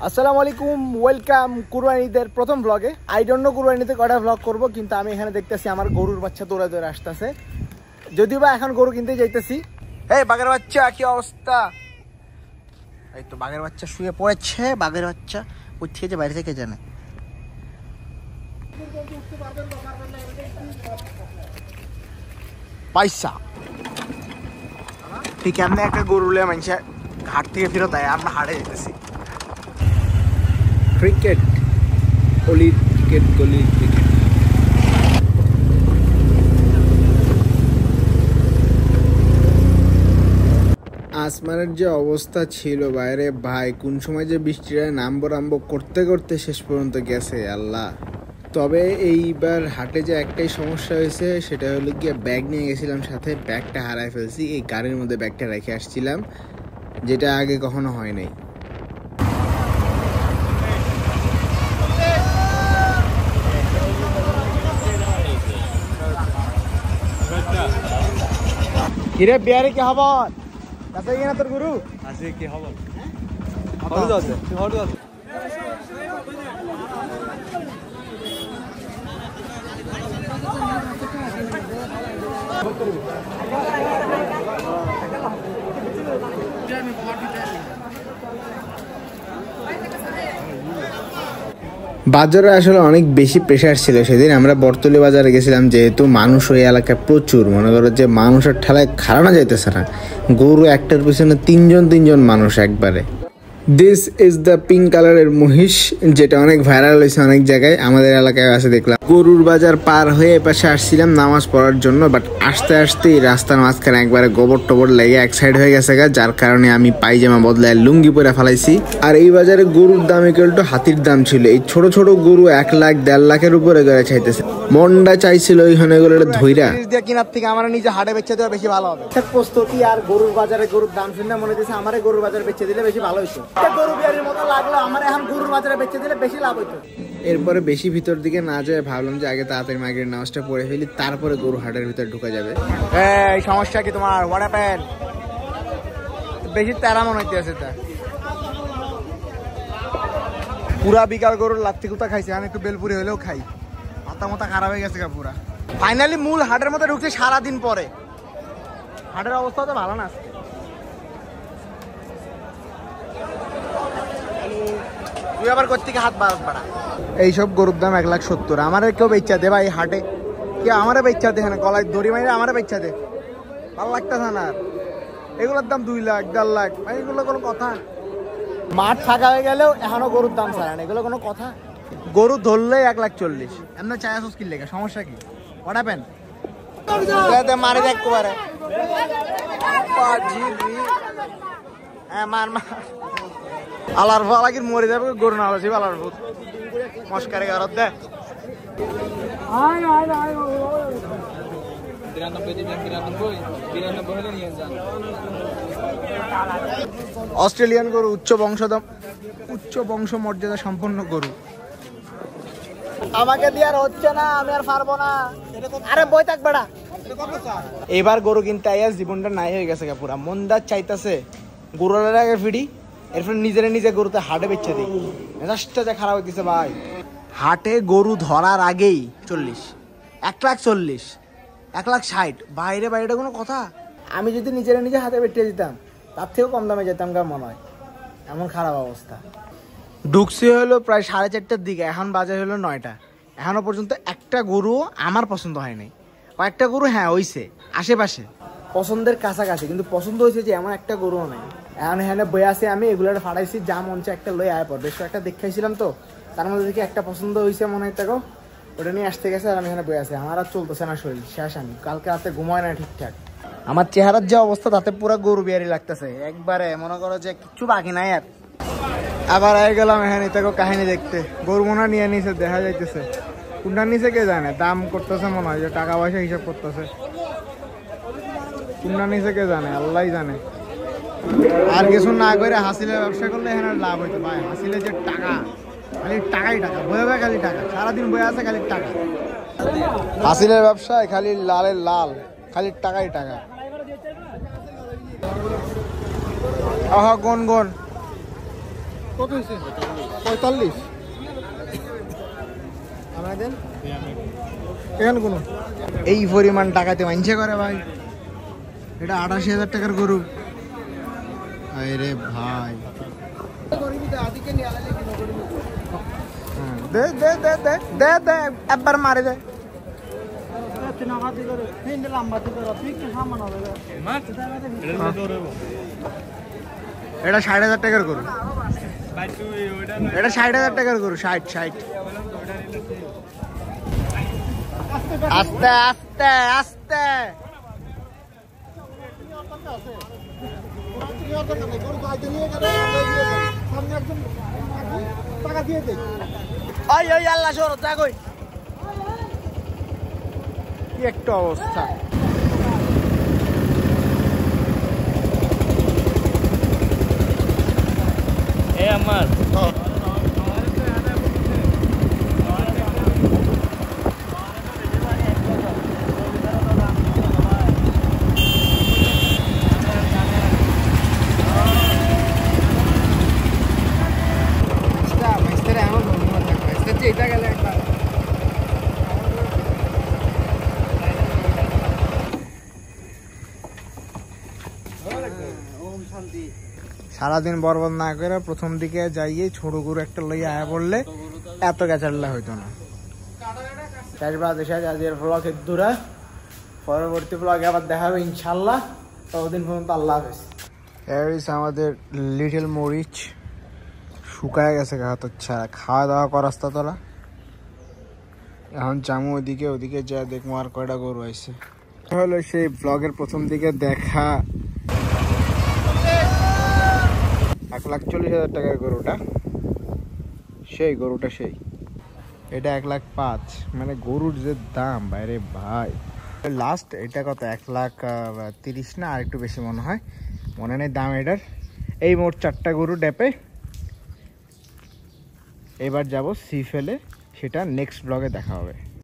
আসসালামু আলাইকুম, ওয়েলকাম কুরবানিদের প্রথম ব্লগে। আই ডোন্ট নো কুরবানিতে কটা ব্লগ করব, কিন্তু আমি এখানে দেখতেছি আমার গরুর বাচ্চা দৌড়ে দৌড়ে আসতেছে। যদিও বা এখন গরু কিনতে যাইতেছি। এই বাঘের বাচ্চা, কি অবস্থা? এই তো বাঘের বাচ্চা শুয়ে পড়েছে। বাঘের বাচ্চা উঠিয়ে যে বাইরে থেকে জানে। পয়সা ঠিক এমনি একটা গরু লে মানুষের ঘাট থেকে ফেরত আয়, আমরা হাড়ে যেতেছি। ক্রিকেট, গলির ক্রিকেট, গলির ক্রিকেট। আসমানের যে অবস্থা ছিল বাইরে, ভাই কোন সময় যে বৃষ্টিটা নামবো নামবো করতে করতে শেষ পর্যন্ত গেছে আল্লাহ। তবে এইবার হাটে যে একটাই সমস্যা হয়েছে, সেটা হলো গিয়ে ব্যাগ নিয়ে গেছিলাম সাথে, ব্যাগটা হারায় ফেলছি। এই গাড়ির মধ্যে ব্যাগটা রেখে আসছিলাম, যেটা আগে কখনো হয় নাই। কিরে বিয়ারে কি খবর? কাছে গিয়ে না তোর গুরু আছে, কি খবর? হলুদ আছে, হলুদ আছে। বাজারে আসলে অনেক বেশি প্রেশার ছিল সেদিন। আমরা বর্তলি বাজারে গেছিলাম, যেহেতু মানুষ ওই এলাকায় প্রচুর, মনে করো যে মানুষের ঠেলায় খাড়ানো যাইতেছে না। গরু একটার পিছনে তিনজন মানুষ একবারে। দিস ইজ দ্য পিঙ্ক কালারের মহিষ, যেটা অনেক ভাইরাল হয়েছে অনেক জায়গায়, আমাদের এলাকায় আছে দেখলাম। গরুর বাজার পার হয়ে এপাশে আসছিলাম নামাজ পড়ার জন্য, বাট আস্তে আস্তেই রাস্তার মাঝখানে একবারে গোবর টোবর লেগে এক সাইড হয়ে গেছে গা, যার কারণে আমি পায়জামা বদলায় লুঙ্গি পরে ফেলাইছি। আর এই বাজারে গরুর দাম একটু হাতির দাম ছিল। এই ছোট ছোট গরু 1 লাখ 1.5 লাখের উপরে করে চাইতেছে। মনটা চাইছিল ওইখানে এগুলো ধইরা কিনার থেকে আমার নিজে হাটে বেচে দেওয়া বেশি ভালো হবে। প্রস্তুতি আর গরুর বাজারে গরুর দাম শুনে মনে হচ্ছে আমার গরুর বাজারে বেচে দিলে বেশি ভালো হইতো। গরু বিয়ারির মতো লাগলো, আমার এখন গরুর বাজারে বেচে দিলে বেশি লাভ হইতো। এরপরে বেশি ভিতর দিকে না যায় ভাবলাম যে আগে তাড়াতাড়ি মাগরিব নামাজটা পড়ে ফেলি, তারপরে গরু হাটের ভিতরে ঢুকে যাবে। এই সমস্যা কি তোমার? What happened? বেশি তেরা মনে হইতেছে। তা পুরা বিকাল গরুর লাত্তি কুতা খাইছে, আমি একটু বেলপুরি হলেও খাই। মাথা মাথা খারাপ হয়ে গেছে পুরা। ফাইনালি মূল হাটের মধ্যে ঢুকছে সারাদিন পরে। হাটের অবস্থা তো ভালো না। তুই আবার কোথেকে হাত বাড়া? এইসব গরুর দাম 1,70,000। আমার কেউ বেচা দে ভাই হাটে, কেউ আমারে বেচা দে, হ্যাঁ গলায় দড়ি মাইরে আমারে বেচা দে। ভালো লাগতেছে না। এগুলোর দাম 2 লাখ 1.5 লাখ, ভাই এগুলো কোনো কথা? মাঠ ফাঁকা হয়ে গেলেও এখনো গরুর দাম ছাড়া না, এগুলো কোনো কথা? গরু ধরলে 1,40,000। এমনি চায়া সুস কিনলে সমস্যা কি? What happen? মারে দেখ পারে। মার মার আলার ফালাকির মরে যাবে গরু না হচ্ছে আলার ভূত মস্কারে গারত দে। অস্ট্রেলিয়ান গরু, উচ্চ বংশ মর্যাদা সম্পন্ন গরু। আমাকে দিয়ে আর হচ্ছে না, আমি আর পারবো না। আরে বই থাক বেড়া। এবার গরু কিনতে আইয়া জীবনটা নাই হয়ে গেছে পুরা। মন্দার চাইতেছে গরুর আগে ফিডি, এরপর নিজে গরুতে হাটে বেচে দিই। মেজাজটা যা খারাপ হইতেছে ভাই। হাটে গরু ধরার আগেই 40, 1,40,000, 1,60,000। বাইরে বাইরে কোনো কথা? আমি যদি নিজে হাতে বেটে দিতাম তার থেকেও কম দামে যেতাম গা মনে হয়। এমন খারাপ অবস্থা। ঢুকছি হলো প্রায় 4:30টার দিকে, এখন বাজে হলো 9টা। এখনো পর্যন্ত একটা গরু আমার পছন্দ হয় নাই। কয়েকটা গরু হ্যাঁ হইছে আশেপাশে পছন্দের কাছাকাছি, কিন্তু পছন্দ হয়েছে যে এমন একটা গরুও নাই। এখন এখানে বই আছে, আমি এগুলো ফাটাইছি, যা মঞ্চে একটা লই আয় পর। বেশ একটা দেখাইছিলাম তো, তার মধ্যে দেখি একটা পছন্দ হয়েছে মনে হয়, তাকে ওটা নিয়ে আসতে গেছে। আর আমি এখানে বই আছি, আমার আর চলতেছে না শরীর, শেষ। আমি কালকে রাতে ঘুমায় না ঠিকঠাক। আমার চেহারার যে অবস্থা তাতে পুরো গরু বিয়ারি লাগতেছে একবারে, মনে করো যে কিচ্ছু বাকি নাই আর। আবার আয় গেলাম এখানে তাকে কাহিনী দেখতে। গরু মনে নিয়ে নিছে, দেখা যাইতেছে কোনটা নিচে কে জানে। দাম করতেছে মনে হয়, যে টাকা পয়সা হিসাব করতেছে। কোনটা নিচে কে জানে, আল্লাহ জানে। আর কিছু না করে হাসিলের ব্যবসা করলে এখানে লাভ হইতো ভাই। হাসিলে যে টাকা, খালি টাকাই টাকা, বয়ে বয়ে খালি টাকা, সারাদিন বয়ে আছে খালি টাকা। হাসিলের ব্যবসায় খালি লালের লাল, খালি টাকাই টাকা। আহা গন কত হয়েছে 45 আমরা দেন এখানে কোনো এই পরিমাণ টাকাতে মাইনছে করে ভাই এটা ৮৮,০০০ টাকার গরু আরে ভাই দে দে দে দে দে দে একবার মারে দে এটা ৬০,০০০ টাকার গরু এটা ৬০,০০০ টাকার গরু ৬০ আস্তে আস্তে আস্তে আল্লাহ শোর কই কি একটা অবস্থা আমার সারাদিন বরবাদ না করে প্রথম দিকে যাইয়ে ছোট গরু একটা লইয়া আয়া পড়লে এত গেছাড়লা হইতো না চাষবাস এসে আজকের ব্লগের দূরা পরবর্তী ব্লগে আবার দেখা হবে ইনশাল্লাহ ততদিন পর্যন্ত আল্লাহ হাফেজ আমাদের লিটল মরিচ শুকায় গেছে গাছ আচ্ছা খাওয়া দাওয়া করাস্তা তোরা এখন জামু ওদিকে যা দেখবো আর কয়টা গরু আছে হলো সেই ব্লগের প্রথম দিকে দেখা ১,৪০,০০০ টাকার গরুটা সেই এটা ১,০৫,০০০ মানে গরুর যে দাম বাইরে ভাই লাস্ট এটা কত ১,৩০,০০০ না আর একটু বেশি মনে হয় মনে নেই দাম এটার এই মোট ৪টা গরু ডেপে এবার যাব সি ফেলে সেটা নেক্সট ব্লগে দেখা হবে।